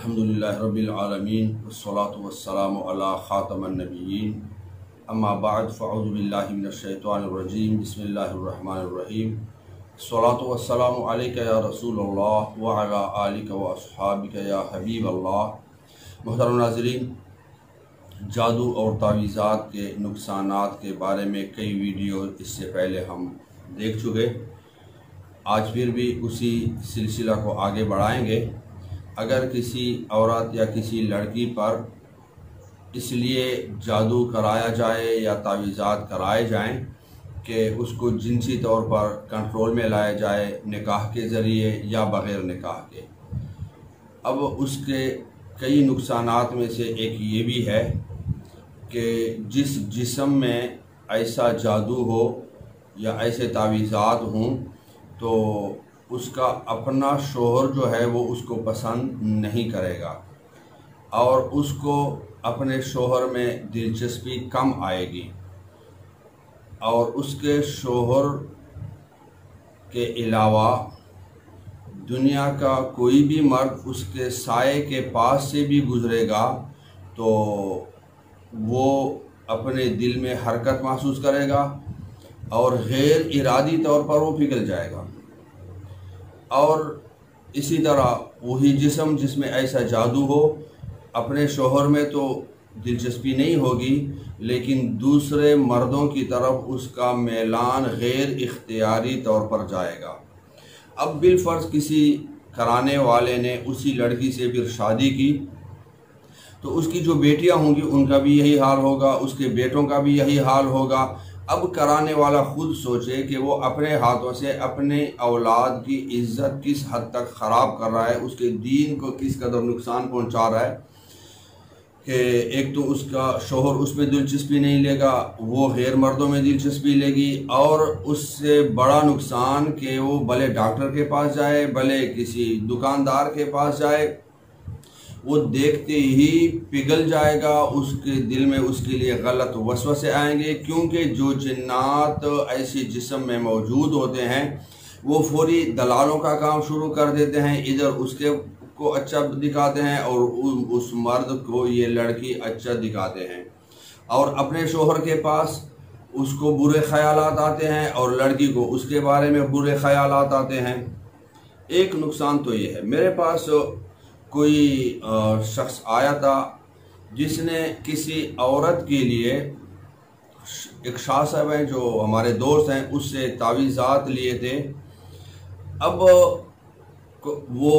अल्हम्दुलिल्लाहि रब्बिल आलमीन वस्सलातु वस्सलामु अला खातमन नबिय्यीन अम्मा बाद फ़अऊज़ु बिल्लाहि मिनश शैतानिर रजीम बिस्मिल्लाहिर रहमानिर रहीम अस्सलातु वस्सलामु अलैका या रसूलल्लाह व अला आलिका व अस्हाबिका या हबीबल्लाह। मुहतरम नाज़रीन, जादू और तावीज़ात के नुकसानात के बारे में कई वीडियो इससे पहले हम देख चुके। आज फिर भी उसी सिलसिला को आगे बढ़ाएंगे। अगर किसी औरत या किसी लड़की पर इसलिए जादू कराया जाए या तावीज़ात कराए जाएं कि उसको जिनसी तौर पर कंट्रोल में लाया जाए, निकाह के ज़रिए या बग़ैर निकाह के, अब उसके कई नुकसानात में से एक ये भी है कि जिस जिस्म में ऐसा जादू हो या ऐसे तावीज़ात हों तो उसका अपना शोहर जो है वो उसको पसंद नहीं करेगा और उसको अपने शोहर में दिलचस्पी कम आएगी और उसके शोहर के अलावा दुनिया का कोई भी मर्द उसके साये के पास से भी गुज़रेगा तो वो अपने दिल में हरकत महसूस करेगा और गैर इरादी तौर पर वो पिघल जाएगा। और इसी तरह वही जिस्म जिसमें ऐसा जादू हो, अपने शोहर में तो दिलचस्पी नहीं होगी लेकिन दूसरे मर्दों की तरफ उसका मैलान गैर इख्तियारी तौर पर जाएगा। अब बिलफ़र्ज़ किसी कराने वाले ने उसी लड़की से फिर शादी की तो उसकी जो बेटियां होंगी उनका भी यही हाल होगा, उसके बेटों का भी यही हाल होगा। अब कराने वाला खुद सोचे कि वो अपने हाथों से अपने औलाद की इज़्ज़त किस हद तक ख़राब कर रहा है, उसके दीन को किस कदर नुकसान पहुंचा रहा है कि एक तो उसका शोहर उसमें दिलचस्पी नहीं लेगा, वो गैर मर्दों में दिलचस्पी लेगी और उससे बड़ा नुकसान कि वो भले डॉक्टर के पास जाए, भले किसी दुकानदार के पास जाए, वो देखते ही पिघल जाएगा। उसके दिल में उसके लिए गलत वसवसे आएंगे क्योंकि जो जिन्नात ऐसे जिस्म में मौजूद होते हैं वो फौरी दलालों का काम शुरू कर देते हैं, इधर उसके को अच्छा दिखाते हैं और उस मर्द को ये लड़की अच्छा दिखाते हैं और अपने शोहर के पास उसको बुरे ख्यालात आते हैं और लड़की को उसके बारे में बुरे ख्यालात आते हैं। एक नुकसान तो ये है, मेरे पास कोई शख्स आया था जिसने किसी औरत के लिए, एक शाह साहब हैं जो हमारे दोस्त हैं, उससे तावीज़ात लिए थे। अब वो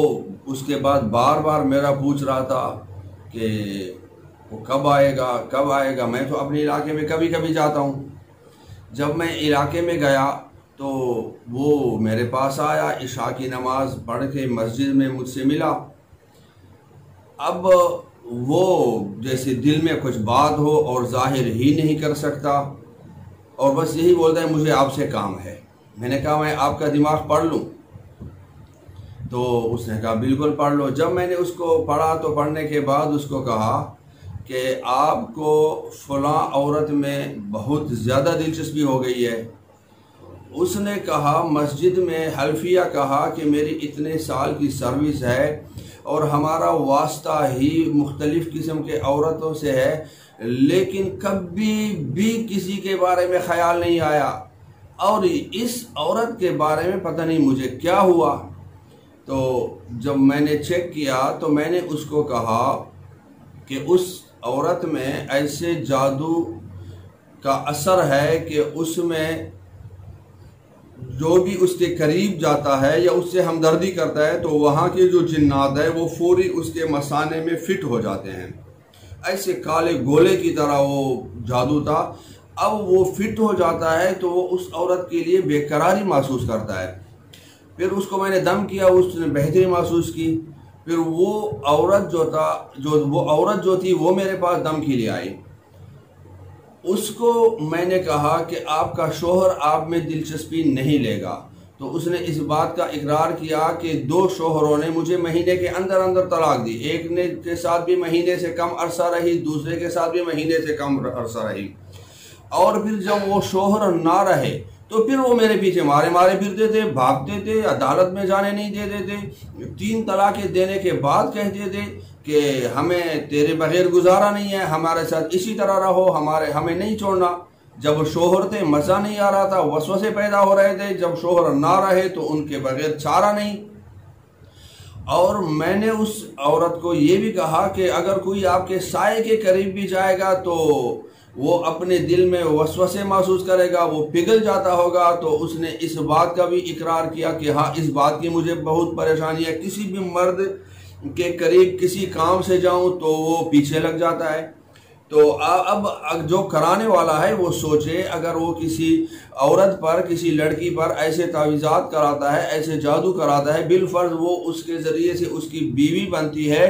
उसके बाद बार बार मेरा पूछ रहा था कि वो कब आएगा कब आएगा। मैं तो अपने इलाके में कभी कभी जाता हूँ। जब मैं इलाके में गया तो वो मेरे पास आया, इशा की नमाज़ पढ़ के मस्जिद में मुझसे मिला। अब वो जैसे दिल में कुछ बात हो और जाहिर ही नहीं कर सकता और बस यही बोलता है मुझे आपसे काम है। मैंने कहा मैं आपका दिमाग पढ़ लूँ? तो उसने कहा बिल्कुल पढ़ लो। जब मैंने उसको पढ़ा तो पढ़ने के बाद उसको कहा कि आपको फ़लाँ औरत में बहुत ज़्यादा दिलचस्पी हो गई है। उसने कहा मस्जिद में हल्फिया कहा कि मेरी इतने साल की सर्विस है और हमारा वास्ता ही मुख्तलिफ़ किस्म के औरतों से है लेकिन कभी भी किसी के बारे में ख़याल नहीं आया और इस औरत के बारे में पता नहीं मुझे क्या हुआ। तो जब मैंने चेक किया तो मैंने उसको कहा कि उस औरत में ऐसे जादू का असर है कि उसमें जो भी उसके करीब जाता है या उससे हमदर्दी करता है तो वहाँ के जो जिन्नात है वो फौरी उसके मसाने में फिट हो जाते हैं। ऐसे काले गोले की तरह वो जादू था। अब वो फिट हो जाता है तो वो उस औरत के लिए बेकरारी महसूस करता है। फिर उसको मैंने दम किया, उसने बेहतरी महसूस की। फिर वो औरत जो थी वो मेरे पास दम के लिए आई। उसको मैंने कहा कि आपका शोहर आप में दिलचस्पी नहीं लेगा। तो उसने इस बात का इकरार किया कि 2 शोहरों ने मुझे महीने के अंदर अंदर तलाक दी। एक ने के साथ भी महीने से कम अरसा रही, दूसरे के साथ भी महीने से कम अरसा रही। और फिर जब वो शोहर ना रहे तो फिर वो मेरे पीछे मारे मारे फिरते थे, भागते थे, अदालत में जाने नहीं देते थे। 3 तलाक़ें देने के बाद कहते थे कि हमें तेरे बगैर गुजारा नहीं है, हमारे साथ इसी तरह रहो, हमें नहीं छोड़ना। जब शोहर थे मज़ा नहीं आ रहा था, वसवसे पैदा हो रहे थे, जब शोहर ना रहे तो उनके बगैर चारा नहीं। और मैंने उस औरत को ये भी कहा कि अगर कोई आपके साए के करीब भी जाएगा तो वो अपने दिल में वसवसे महसूस करेगा, वो पिघल जाता होगा। तो उसने इस बात का भी इकरार किया कि हाँ, इस बात की मुझे बहुत परेशानी है, किसी भी मर्द के करीब किसी काम से जाऊं तो वो पीछे लग जाता है। तो अब जो कराने वाला है वो सोचे, अगर वो किसी औरत पर, किसी लड़की पर ऐसे तावीज़ात कराता है, ऐसे जादू कराता है, बिलफर्ज वो उसके ज़रिए से उसकी बीवी बनती है,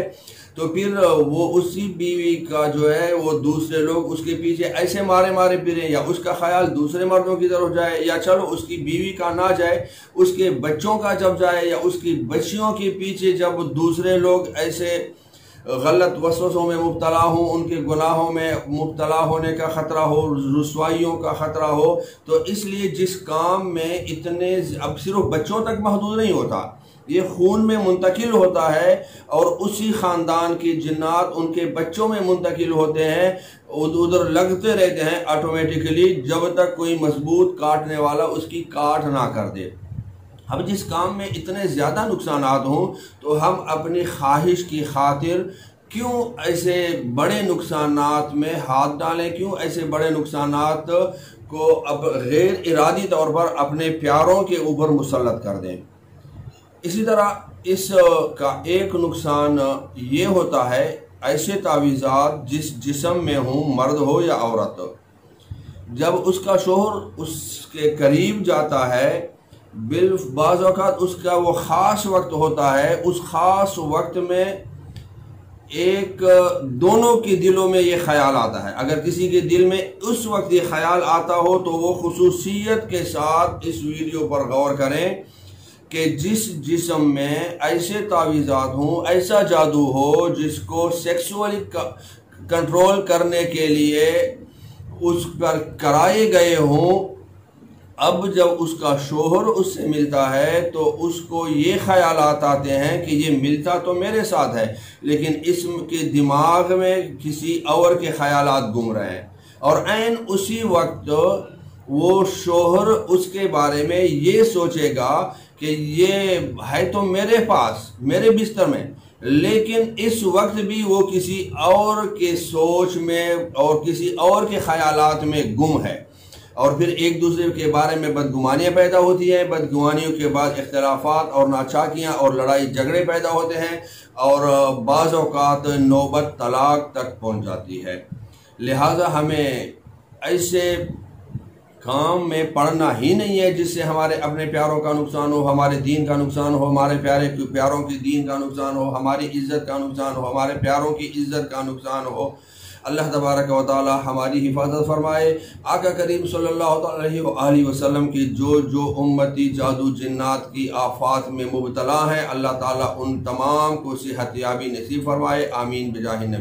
तो फिर वो उसी बीवी का जो है वो दूसरे लोग उसके पीछे ऐसे मारे मारे फिरें, या उसका ख्याल दूसरे मर्दों की तरफ जाए, या चलो उसकी बीवी का ना जाए, उसके बच्चों का जब जाए, या उसकी बच्चियों के पीछे जब दूसरे लोग ऐसे गलत वसवसों में मुब्तला हों, उनके गुनाहों में मुब्तला होने का ख़तरा हो, रुसवाइयों का ख़तरा हो। तो इसलिए जिस काम में इतने, अब सिर्फ बच्चों तक महदूद नहीं होता, ये खून में मुंतकिल होता है और उसी ख़ानदान की जिन्नात उनके बच्चों में मुंतकिल होते हैं, उधर लगते रहते हैं ऑटोमेटिकली, जब तक कोई मजबूत काटने वाला उसकी काट ना कर दे। अब जिस काम में इतने ज़्यादा नुकसानात हों तो हम अपनी ख्वाहिश की खातिर क्यों ऐसे बड़े नुकसानात में हाथ डालें, क्यों ऐसे बड़े नुकसानात को अब गैर इरादी तौर पर अपने प्यारों के ऊपर मुसल्लत कर दें। इसी तरह इस का एक नुकसान ये होता है, ऐसे तावीज़ात जिस जिस्म में हों, मर्द हो या औरत, जब उसका शोहर उसके करीब जाता है, बाज़ औक़ात उसका वो ख़ास वक्त होता है, उस ख़ास वक्त में एक दोनों के दिलों में ये ख्याल आता है। अगर किसी के दिल में उस वक्त ये ख्याल आता हो तो वो खुसूसियत के साथ इस वीडियो पर गौर करें कि जिस जिस्म में ऐसे तावीज़ात हों, ऐसा जादू हो जिसको सेक्सुअली कंट्रोल करने के लिए उस पर कराए गए हों, अब जब उसका शोहर उससे मिलता है तो उसको ये ख्यालात आते हैं कि ये मिलता तो मेरे साथ है, लेकिन इसके दिमाग में किसी और के ख्यालात घूम रहे हैं। और ऐन उसी वक्त वो शोहर उसके बारे में ये सोचेगा कि ये है तो मेरे पास, मेरे बिस्तर में, लेकिन इस वक्त भी वो किसी और के सोच में और किसी और के ख्यालात में गुम है। और फिर एक दूसरे के बारे में बदगुमानियाँ पैदा होती हैं, बदगुमानियों के बाद इख्तिलाफात और नाचाकियाँ और लड़ाई झगड़े पैदा होते हैं, और बाज़ औक़ात नौबत तलाक तक पहुँच जाती है। लिहाजा हमें ऐसे काम में पड़ना ही नहीं है जिससे हमारे अपने प्यारों का नुकसान हो, हमारे दीन का नुकसान हो, हमारे प्यारों की दीन का नुकसान हो, हमारी इज़्ज़त का नुकसान हो, हमारे प्यारों की इज़्ज़त का नुकसान हो। अल्लाह तबारक व तआला हमारी हिफाजत फरमाए। आका करीम सल्लल्लाहु अलैहि वसल्लम की जो उम्मती जादू जिन्नात की आफात में मुब्तला हैं, अल्लाह ताला उन तमाम को सेहतयाबी नसीब फरमाए। आमीन बिजाहि नबी।